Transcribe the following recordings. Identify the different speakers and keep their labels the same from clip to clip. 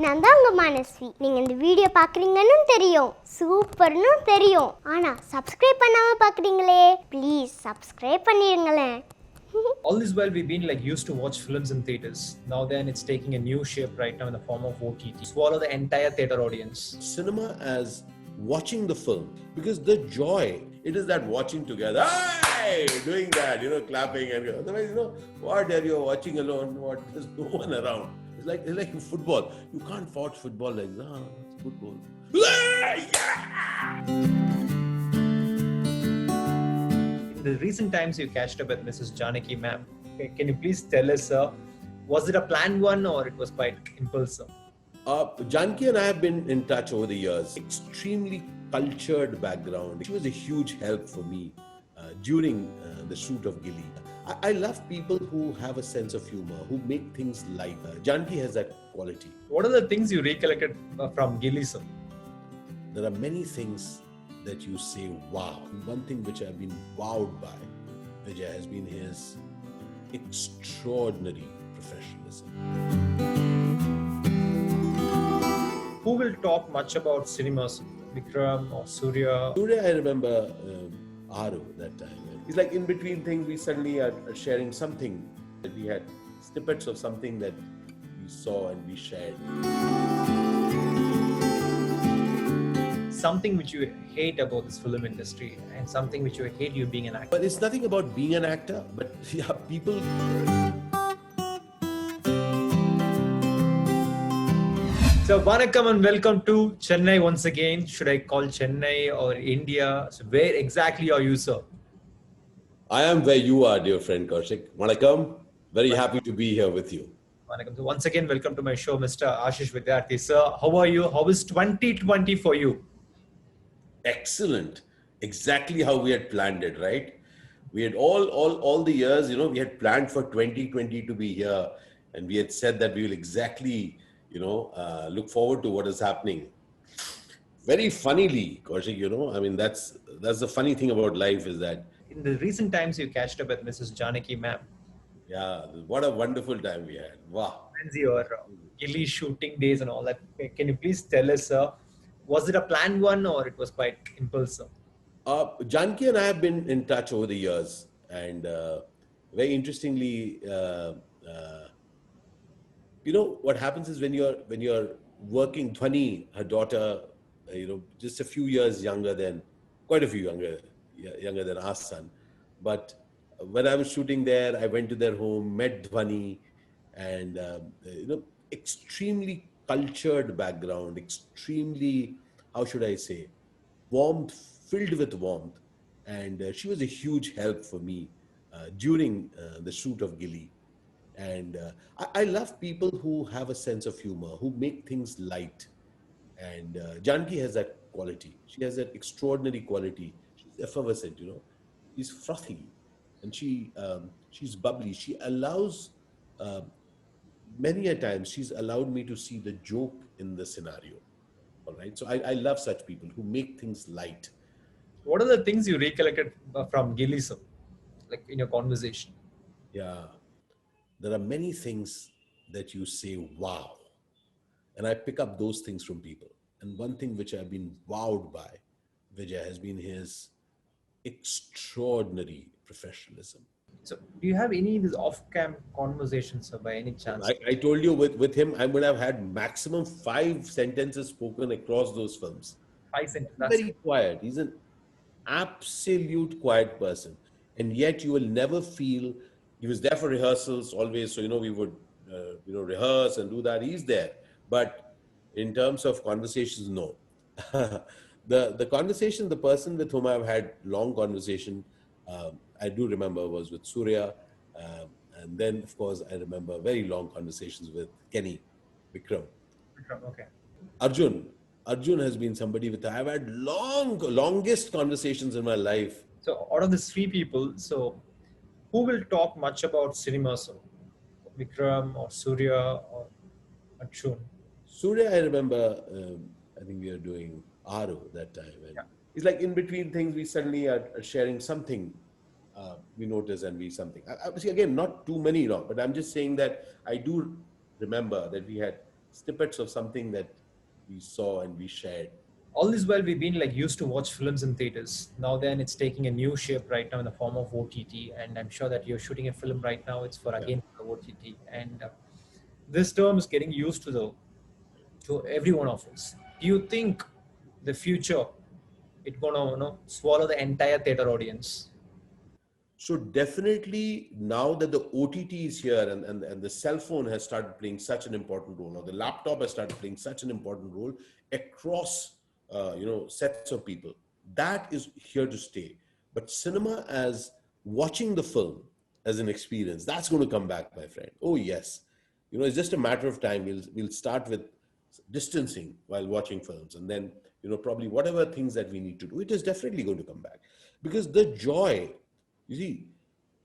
Speaker 1: நான் தான் உங்கள் மனஸ்வி. நீங்கள் இந்த வீடியோ பார்க்குறீங்கன்னு தெரியும், சூப்பர்னு தெரியும். ஆனால் சப்ஸ்கிரைப் பண்ணாமல் பார்க்குறீங்களே, ப்ளீஸ் சப்ஸ்கிரைப் பண்ணிடுங்களேன்.
Speaker 2: All this while we've been like used to watch films in theaters. Now then it's taking a new shape right now in the form of OTT. Swallow the entire theater audience.
Speaker 3: Cinema as watching the film, because the joy, it is that watching together, hey, doing that, clapping and otherwise, what are you watching alone? What, there's no one around. It's like football. You can't watch football like it's football. Yeah!
Speaker 2: In the recent times you catched up with Mrs. Janaki ma'am. Can you please tell us, was it a planned one or it was quite impulsive?
Speaker 3: Janaki and I have been in touch over the years. Extremely cultured background. She was a huge help for me during the shoot of Gilli. I love people who have a sense of humor, who make things light. Janaki has that quality.
Speaker 2: What are the things you recollected from Gilli sir?
Speaker 3: There are many things that you say, wow. One thing which I've been wowed by Vijay has been his extraordinary professionalism.
Speaker 2: Who will talk much about cinemas? Vikram or Suriya?
Speaker 3: Suriya, I remember Aru that time. It's like in between things, we suddenly are sharing something that we had snippets of something that we saw and we shared.
Speaker 2: Something which you hate about this film industry and something which you hate you being an actor.
Speaker 3: But it's nothing about being an actor, but yeah, people.
Speaker 2: So, Vanakkam and welcome to Chennai once again. Should I call Chennai or India? So, where exactly are you, sir?
Speaker 3: I am where you are, dear friend Kaushik. Vanakkam. Very happy to be here with you.
Speaker 2: Vanakkam. So, once again, welcome to my show, Mr. Ashish Vidyarthi. Sir, how are you? How is 2020 for you?
Speaker 3: Excellent. Exactly how we had planned it, right? We had all the years, we had planned for 2020 to be here, and we had said that we will exactly, look forward to what is happening. Very funnily, Kaushik, I mean, that's the funny thing about life is that.
Speaker 2: In the recent times, you catched up with Mrs. Janaki ma'am.
Speaker 3: Yeah, what a wonderful time we had. Wow.
Speaker 2: And your Gilli shooting days and all that. Can you please tell us, was it a planned one or it was quite impulsive?
Speaker 3: Janaki and I have been in touch over the years, and very interestingly, what happens is when you're working, Dhwani, her daughter, just a few years younger than, quite a few younger than our son. But when I was shooting there, I went to their home, met Dhwani, and extremely cultured background, extremely, how should I say, filled with warmth. And she was a huge help for me during the shoot of Gilli. And I love people who have a sense of humor, who make things light. And Janaki has that quality. She has that extraordinary quality. She's effervescent, She's frothy. And she's bubbly. She allows, many a times, she's allowed me to see the joke in the scenario. All right. So I love such people who make things light.
Speaker 2: What are the things you recollected from Gilli sir, like in your conversation?
Speaker 3: Yeah. There are many things that you say, wow. And I pick up those things from people. And one thing which I've been wowed by Vijay has been his extraordinary professionalism.
Speaker 2: So, do you have any of these off-cam conversations, sir, by any chance?
Speaker 3: I told you with him, I would have had maximum 5 sentences spoken across those films.
Speaker 2: 5 sentences.
Speaker 3: Very quiet. He's an absolute quiet person. And yet you will never feel, he was there for rehearsals always. So, we would, rehearse and do that. He's there. But in terms of conversations, no. The conversation, the person with whom I've had long conversation, I do remember was with Suriya. And then, of course, I remember very long conversations with Kenny, Vikram.
Speaker 2: Okay.
Speaker 3: Arjun has been somebody with I've had longest conversations in my life.
Speaker 2: So out of these 3 people, so who will talk much about cinema, sir? Vikram or Suriya or Arjun?
Speaker 3: Suriya, I remember, I think we were doing Aru that time. And it's like in between things, we suddenly are sharing something we notice and we something. See, again, not too many, but I'm just saying that I do remember that we had snippets of something that we saw and we shared.
Speaker 2: All this while we've been like used to watch films in theaters. Now then it's taking a new shape right now in the form of OTT, and I'm sure that you're shooting a film right now. It's for
Speaker 3: Yeah.
Speaker 2: again for OTT, and this term is getting used to every one of us. Do you think the future it gonna swallow the entire theater audience?
Speaker 3: So definitely now that the OTT is here and the cell phone has started playing such an important role, or the laptop has started playing such an important role across, sets of people, that is here to stay. But cinema as watching the film as an experience, that's going to come back, my friend. Oh yes, it's just a matter of time. We'll start with distancing while watching films, and then probably whatever things that we need to do, it is definitely going to come back, because the joy, you see,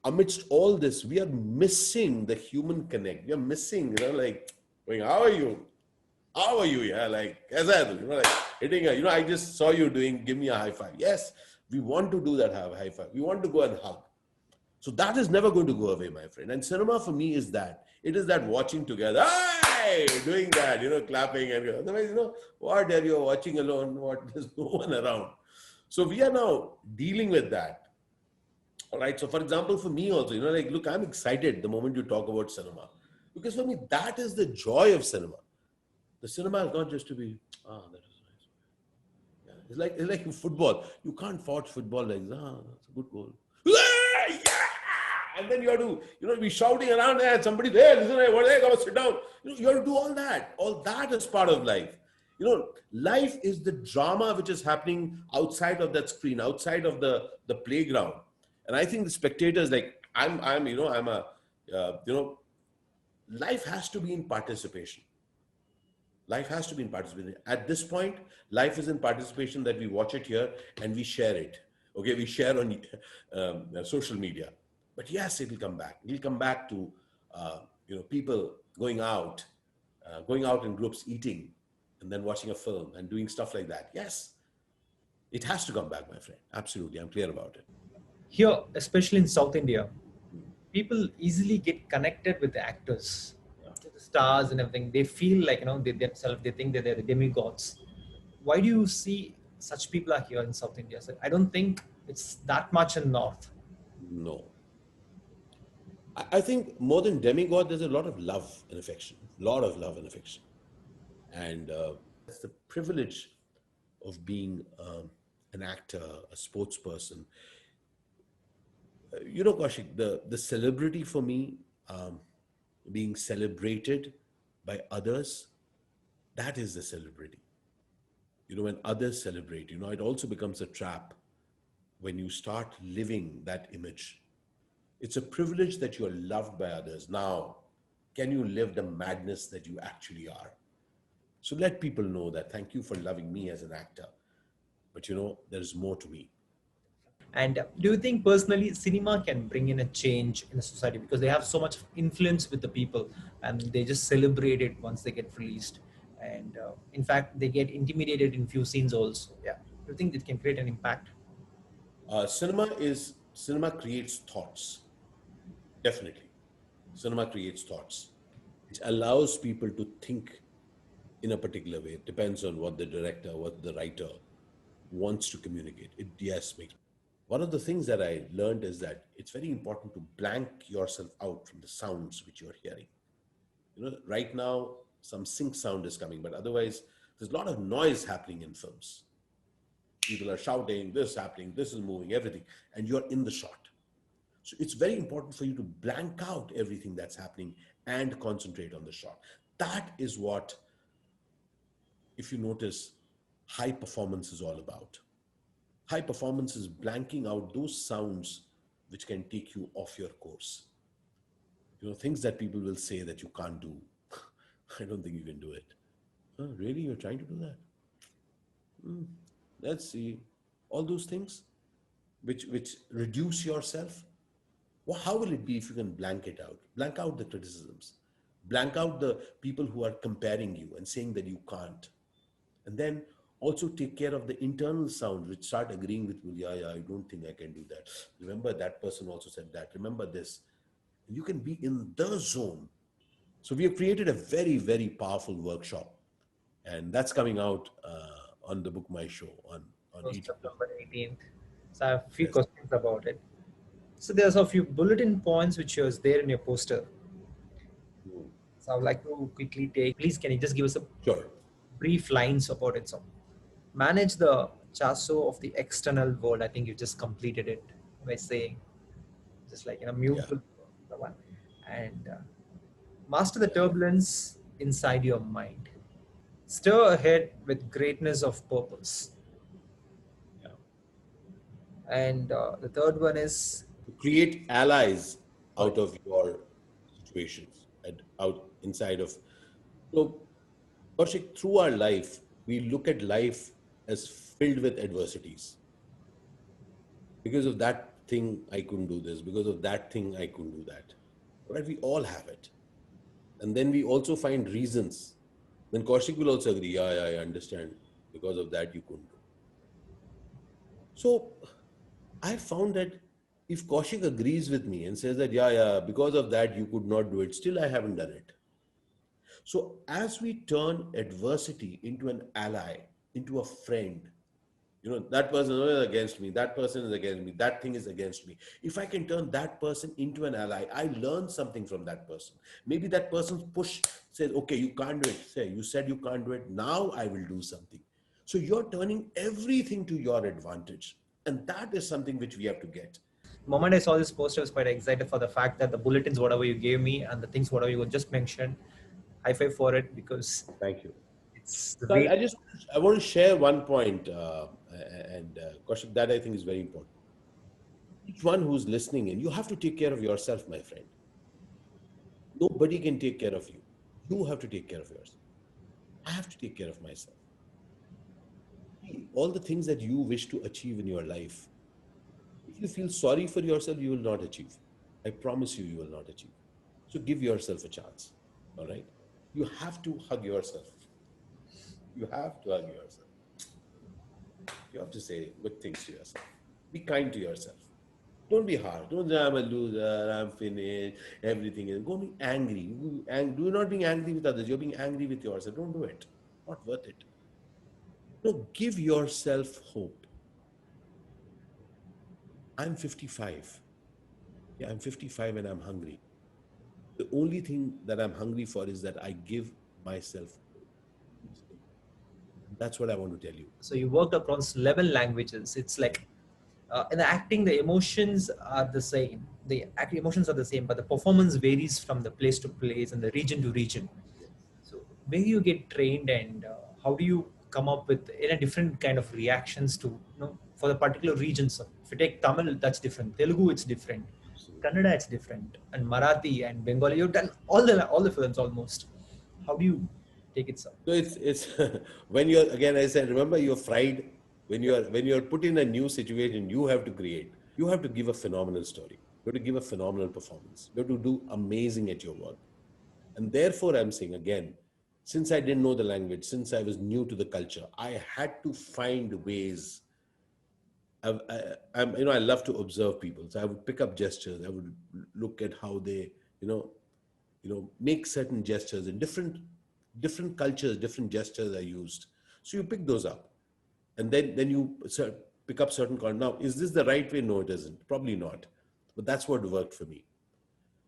Speaker 3: amidst all this, we are missing the human connect. We are missing, like going, how are you? How are you? Yeah, like, kaisa hai tu? Like hitting I just saw you doing, give me a high five. Yes, we want to do that high five. We want to go and hug. So that is never going to go away, my friend. And cinema for me is that. It is that watching together, hey, doing that, clapping and otherwise, what are you watching alone? What? There's no one around. So we are now dealing with that. All right. So, for example, for me also, like, look, I'm excited the moment you talk about cinema, because for me, that is the joy of cinema. The cinema is not just to be, that is nice. Yeah. It's like in football. You can't watch football like, that's a good goal. Yeah! And then you have to, be shouting around there, and somebody there, listen, what they come sit down. You have to do all that. All that is part of life. Life is the drama which is happening outside of that screen, outside of the playground. And I think the spectators, like I'm a, life has to be in participation. Life has to be in participation. At this point, life is in participation, that we watch it here and we share it. Okay, we share on social media. But yes, it will come back. It will come back to people going out in groups, eating, and then watching a film and doing stuff like that. Yes, it has to come back, my friend. Absolutely, I'm clear about it.
Speaker 2: Here, especially in South India, people easily get connected with the actors, the stars and everything. They feel like they themselves. They think that they're the demigods. Why do you see such people are here in South India? So I don't think it's that much in North.
Speaker 3: No. I think more than demigod, there's a lot of love and affection. A lot of love and affection. And it's the privilege of being an actor, a sports person. Kaushik, the celebrity for me, being celebrated by others, that is the celebrity. When others celebrate, it also becomes a trap when you start living that image. It's a privilege that you are loved by others. Now, can you live the madness that you actually are? So let people know that, thank you for loving me as an actor. But there's more to me.
Speaker 2: And do you think personally cinema can bring in a change in the society, because they have so much influence with the people and they just celebrate it once they get released, and in fact they get intimidated in few scenes also? Yeah. Do you think it can create an impact?
Speaker 3: Cinema creates thoughts. Definitely. Cinema creates thoughts. It allows people to think in a particular way. It depends on what the director, what the writer wants to communicate. One of the things that I learned is that it's very important to blank yourself out from the sounds which you're hearing. Right now, some sync sound is coming, but otherwise, there's a lot of noise happening in films. People are shouting, this is happening, this is moving, everything, and you're in the shot. So it's very important for you to blank out everything that's happening and concentrate on the shot. That is what, if you notice, high performance is all about. High performance is blanking out those sounds which can take you off your course. Things that people will say that you can't do. I don't think you can do it. Oh, really? You're trying to do that? Let's see. All those things which reduce yourself. Well, how will it be if you can blank it out? Blank out the criticisms. Blank out the people who are comparing you and saying that you can't. And then also take care of the internal sounds which start agreeing with you. Yeah, I don't think I can do that. Remember that person also said that. Remember this. You can be in the zone. So we have created a very, very powerful workshop, and that's coming out on the Book My Show on
Speaker 2: So
Speaker 3: 18th.
Speaker 2: September 18th. So I have a few
Speaker 3: Yes.
Speaker 2: questions about it. So there's a few bulletin points which was there in your poster.
Speaker 3: Mm.
Speaker 2: So I would like to quickly take. Please, can you just give us a
Speaker 3: Sure.
Speaker 2: brief lines about it? So, manage the chasso of the external world. I think you just completed it by saying, just like mute
Speaker 3: Yeah.
Speaker 2: the one, and master the turbulence inside your mind. Stir ahead with greatness of purpose.
Speaker 3: Yeah.
Speaker 2: And the third one is
Speaker 3: To create allies
Speaker 2: sorry.
Speaker 3: out of your situations and out inside of. So, Kaushik, through our life, we look at life as filled with adversities. Because of that thing, I couldn't do this. Because of that thing, I couldn't do that. Right? We all have it. And then we also find reasons. Then Kaushik will also agree, yeah, I understand. Because of that, you couldn't do. So I found that if Kaushik agrees with me and says that, yeah, because of that, you could not do it, still I haven't done it. So as we turn adversity into an ally, into a friend, that person is against me, that person is against me, that thing is against me. If I can turn that person into an ally, I learn something from that person. Maybe that person's push says, okay, you can't do it. Say, you said you can't do it. Now I will do something. So you're turning everything to your advantage. And that is something which we have to get.
Speaker 2: The moment I saw this poster, I was quite excited for the fact that the bulletins, whatever you gave me, and the things, whatever you just mentioned, high five for it because
Speaker 3: Thank you.
Speaker 2: it's the
Speaker 3: So
Speaker 2: way.
Speaker 3: I want to share one point, and Kaushik, that I think is very important. Each one who's listening in, you have to take care of yourself, my friend. Nobody can take care of you. You have to take care of yourself. I have to take care of myself. All the things that you wish to achieve in your life, if you feel sorry for yourself, you will not achieve. I promise you, you will not achieve. So give yourself a chance. All right? You have to hug yourself. You have to hug yourself. You have to say good things to yourself. Be kind to yourself. Don't be hard. Don't say, I'm a loser, I'm finished, everything is. Go be angry. Do not be angry with others. You're being angry with yourself. Don't do it. Not worth it. No, give yourself hope. I'm 55. Yeah, I'm 55 and I'm hungry. The only thing that I'm hungry for is that I give myself hope. That's what I want to tell you.
Speaker 2: So you worked across 11 languages. It's like in the acting, the emotions are the same. The emotions are the same, but the performance varies from the place to place and the region to region. So where do you get trained, and how do you come up with in a different kind of reactions to for the particular regions? So if you take Tamil, that's different. Telugu, it's different.
Speaker 3: Absolutely.
Speaker 2: Kannada, it's different, and Marathi and Bengali. You've done all the films almost. How do you take it, sir?
Speaker 3: So it's when you're, again, I said, remember, you're fried. When you're put in a new situation, you have to create. You have to give a phenomenal story. You have to give a phenomenal performance. You have to do amazing at your work. And therefore, I'm saying again, since I didn't know the language, since I was new to the culture, I had to find ways. I love to observe people. So I would pick up gestures. I would look at how they, make certain gestures in different cultures. Different gestures are used. So you pick those up, and then you pick up certain content. Now, is this the right way? No, it isn't. Probably not. But that's what worked for me.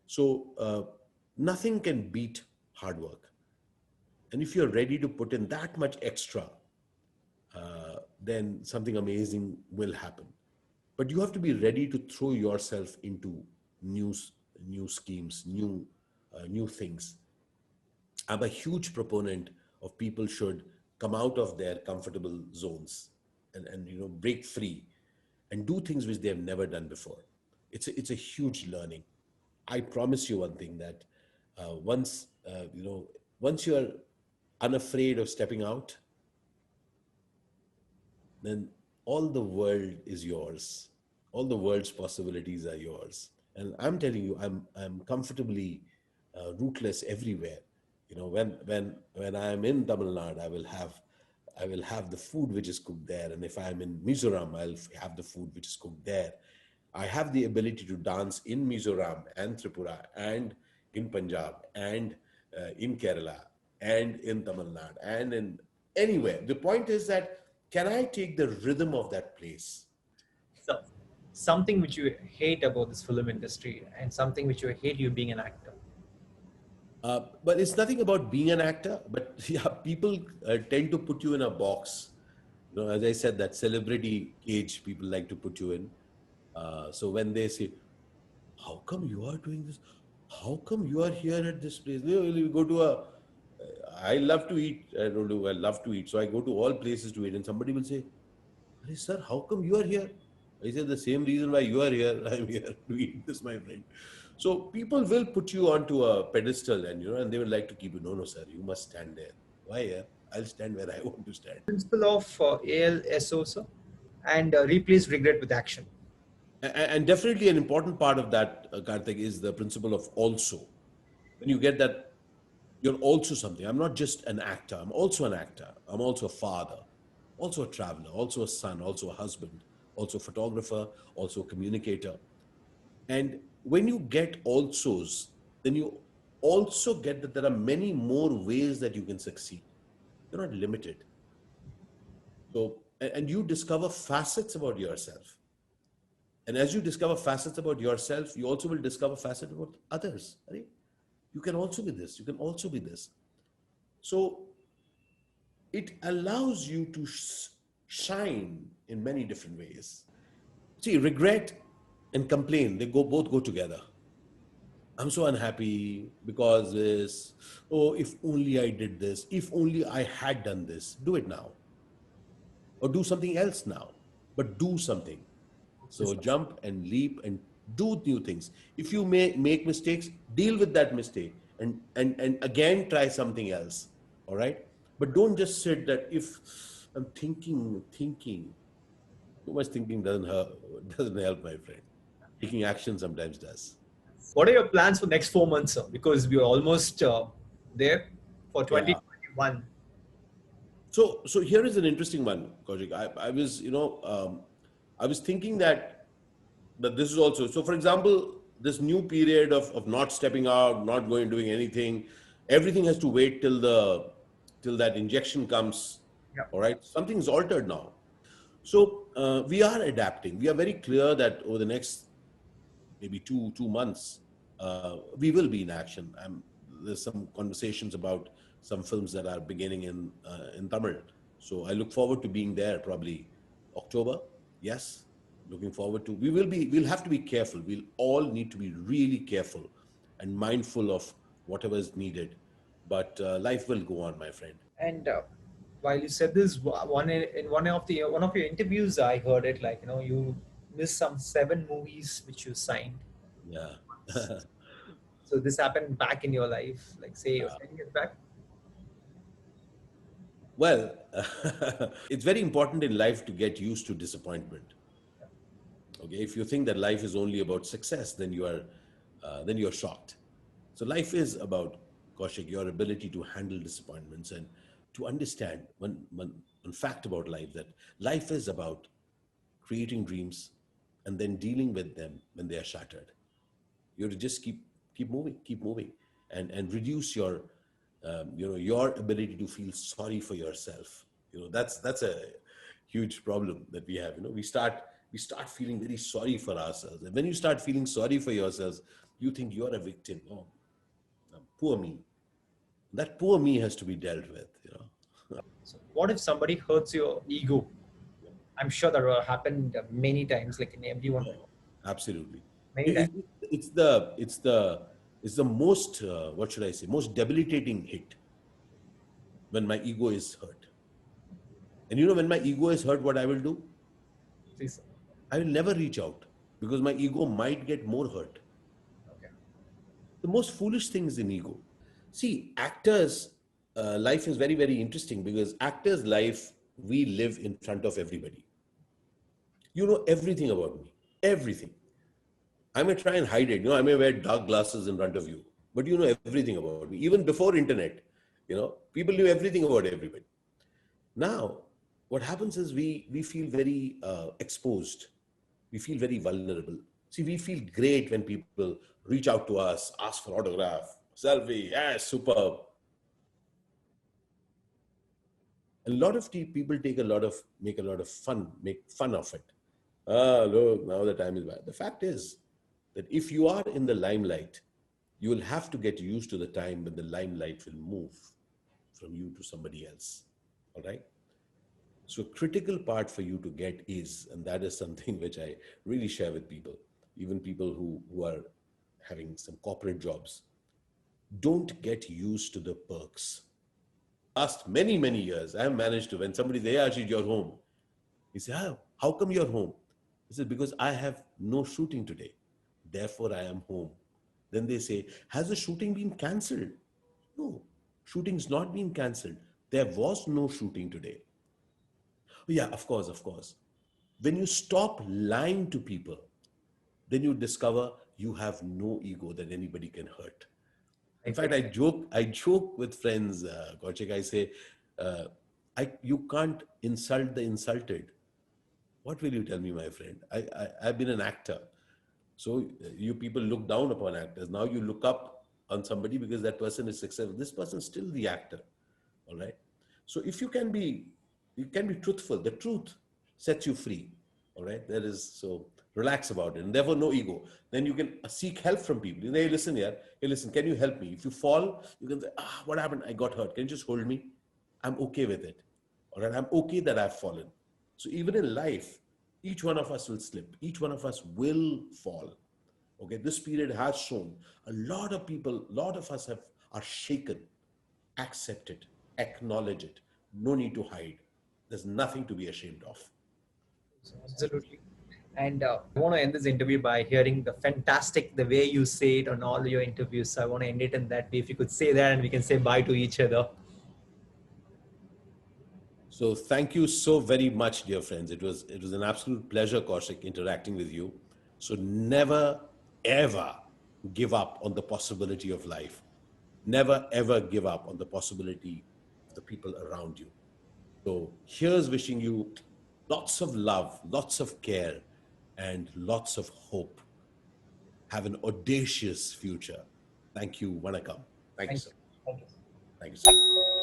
Speaker 3: So nothing can beat hard work. And if you're ready to put in that much extra, then something amazing will happen. But you have to be ready to throw yourself into new, new schemes, new things. I'm a huge proponent of people should come out of their comfortable zones and break free and do things which they have never done before. It's a huge learning. I promise you one thing, that once you are unafraid of stepping out, then all the world is yours. All the world's possibilities are yours. And I'm telling you, I'm comfortably rootless everywhere. When I am in Tamil Nadu, I will have the food which is cooked there, and if I am in Mizoram, I'll have the food which is cooked there. I have the ability to dance in Mizoram and Tripura and in Punjab and in Kerala and in Tamil Nadu and in anywhere. The point is that can I take the rhythm of that place?
Speaker 2: So, something which you hate about this film industry and something which you hate you being an actor.
Speaker 3: But it's nothing about being an actor, but yeah, people tend to put you in a box. You know, as I said, that celebrity cage people like to put you in. So when they say, how come you are doing this? How come you are here at this place? You go to a, I love to eat. I don't know, I love to eat. So I go to all places to eat. And somebody will say, "Hey, sir, how come you are here?" I said, the same reason why you are here. I'm here to eat this, my friend. So people will put you onto a pedestal and, you know, and they would like to keep you. No, no, sir, you must stand there. Why here? I'll stand where I want to stand.
Speaker 2: Principle of ALSO, sir, and replace regret with action.
Speaker 3: And definitely an important part of that, Karthik, is the principle of also. When you get that, you're also something. I'm not just an actor. I'm also an actor. I'm also a father, also a traveler, also a son, also a husband, also a photographer, also a communicator. And when you get alsos, then you also get that there are many more ways that you can succeed. You're not limited. So, and you discover facets about yourself. And as you discover facets about yourself, you also will discover facets about others. Right? You can also be this, you can also be this. So it allows you to shine in many different ways. See, regret and complain, they both go together. I'm so unhappy because this, oh, if only I did this, if only I had done this, do it now. Or do something else now, but do something. So jump and leap and do new things. If you may make mistakes, deal with that mistake and again try something else. All right. But don't just sit that if I'm thinking, too much thinking doesn't help, my friend. Taking action sometimes does.
Speaker 2: What are your plans for next 4 months, sir? Because we are almost there for
Speaker 3: Yeah.
Speaker 2: 2021.
Speaker 3: So here is an interesting one, Kojik. I was, I was thinking that this is also, so for example, this new period of not stepping out, not going, doing anything, everything has to wait till that injection comes.
Speaker 2: Yeah.
Speaker 3: All right. Something's altered now. So we are adapting. We are very clear that over the next maybe two months, we will be in action. There's some conversations about some films that are beginning in Tamil. So I look forward to being there probably October. Yes, looking forward to. We'll have to be careful. We'll all need to be really careful and mindful of whatever is needed. But life will go on, my friend.
Speaker 2: And while you said this, in one of your interviews, I heard it like you missed some 7 movies which you signed.
Speaker 3: Yeah.
Speaker 2: So this happened back in your life, like say 10 years back.
Speaker 3: Well, it's very important in life to get used to disappointment. Okay, if you think that life is only about success, then you're shocked. So life is about, Kaushik, your ability to handle disappointments and to understand one fact about life, that life is about creating dreams and then dealing with them when they are shattered. You have to just keep moving, and reduce your, your ability to feel sorry for yourself. That's a huge problem that we have. We start feeling very sorry for ourselves, and when you start feeling sorry for yourselves, you think you're a victim. Oh, poor me. That poor me has to be dealt with.
Speaker 2: So what if somebody hurts your ego? I'm sure that will happen many times, like in everyone,
Speaker 3: Absolutely.
Speaker 2: many times.
Speaker 3: It- it- it's the most, what should I say, most debilitating hit when my ego is hurt. And when my ego is hurt, what I will do?
Speaker 2: Please.
Speaker 3: I will never reach out because my ego might get more hurt.
Speaker 2: Okay.
Speaker 3: The most foolish thing is in ego. See, actors' life is very, very interesting because actors' life, we live in front of everybody. You know everything about me, everything. I may try and hide it. I may wear dark glasses in front of you, but you know everything about me. Even before internet, people knew everything about everybody. Now, what happens is we feel very exposed. We feel very vulnerable. See, we feel great when people reach out to us, ask for autograph, selfie, yes, superb. A lot of people make a lot of fun, make fun of it. Ah, look, now the time is bad. The fact is that if you are in the limelight, you will have to get used to the time when the limelight will move from you to somebody else. All right? So, a critical part for you to get is, and that is something which I really share with people, even people who are having some corporate jobs, don't get used to the perks. Last many, many years, I have managed to, when somebody says, hey, Ashish, you're home. He said, how come you're home? He said, because I have no shooting today. Therefore, I am home. Then they say, has the shooting been cancelled? No, shooting's not been cancelled. There was no shooting today. Yeah, of course, of course. When you stop lying to people, then you discover you have no ego that anybody can hurt. In fact, I joke with friends, Kaushik, I say, you can't insult the insulted. What will you tell me, my friend? I've been an actor. So you people look down upon actors. Now you look up on somebody because that person is successful. This person is still the actor. All right. So if you can be truthful. The truth sets you free. All right. That is, so relax about it. And therefore no ego. Then you can seek help from people. You say, hey, listen here. Hey, listen, can you help me? If you fall, you can say, what happened? I got hurt. Can you just hold me? I'm okay with it. All right. I'm okay that I've fallen. So even in life, each one of us will slip. Each one of us will fall. Okay. This period has shown a lot of people, a lot of us are shaken. Accept it, acknowledge it. No need to hide. There's nothing to be ashamed of.
Speaker 2: Absolutely. And I want to end this interview by hearing the way you say it on all your interviews. So I want to end it in that way. If you could say that and we can say bye to each other.
Speaker 3: So thank you so very much, dear friends. It was an absolute pleasure, Kaushik, interacting with you. So never ever give up on the possibility of life. Never ever give up on the possibility of the people around you. So here's wishing you lots of love, lots of care, and lots of hope. Have an audacious future. Thank you. Vanakkam. Thank you
Speaker 2: Thank
Speaker 3: so
Speaker 2: you.
Speaker 3: much.
Speaker 2: Thank you.
Speaker 3: Thank you so much.